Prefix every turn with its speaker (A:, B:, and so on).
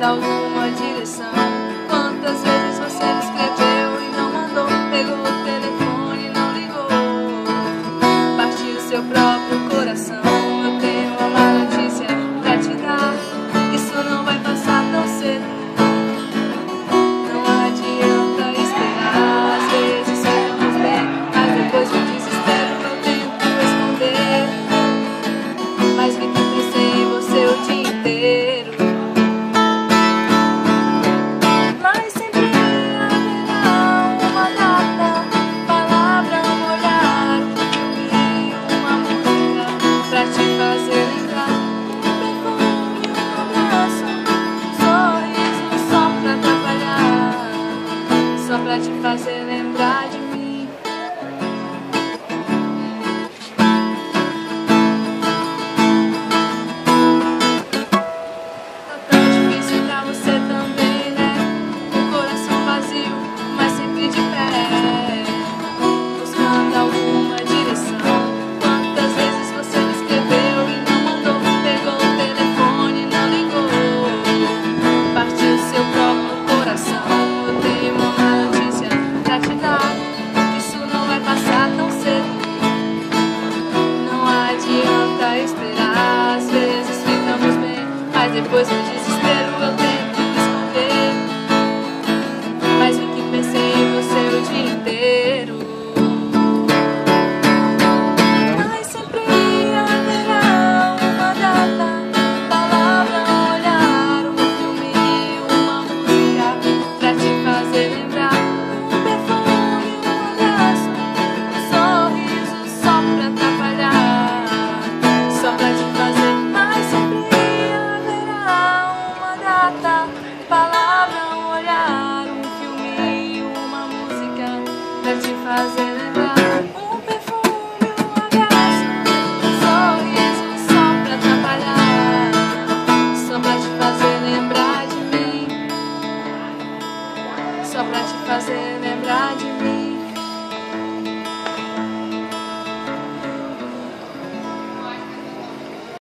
A: buscando alguma direção. Quantas vezes você me escreveu e não mandou, pegou o telefone e não ligou, partiu seu próprio coração. Eu tenho uma má notícia pra te dar, isso não vai passar tão cedo. Não adianta esperar, às vezes ficamos bem, mas depois do desespero eu tento esconder. Mas vi que pensei em você o dia inteiro. Mas sempre haverá uma data, palavra, um olhar, um filme, uma música pra te fazer lembrar. Um perfume, um abraço, um sorriso só pra atrapalhar, só pra te fazer lembrar de mim. Esperar, às vezes ficamos bem, mas depois do desespero eu tento esconder. Mas vi que pensei em você o dia inteiro. Mas sempre haverá uma data, palavra, um olhar, um filme, uma música pra te fazer lembrar. Um perfume, um abraço, um sorriso só pra atrapalhar, só pra te fazer. Mas sempre haverá uma data, palavra, um olhar, um filme, uma música pra te fazer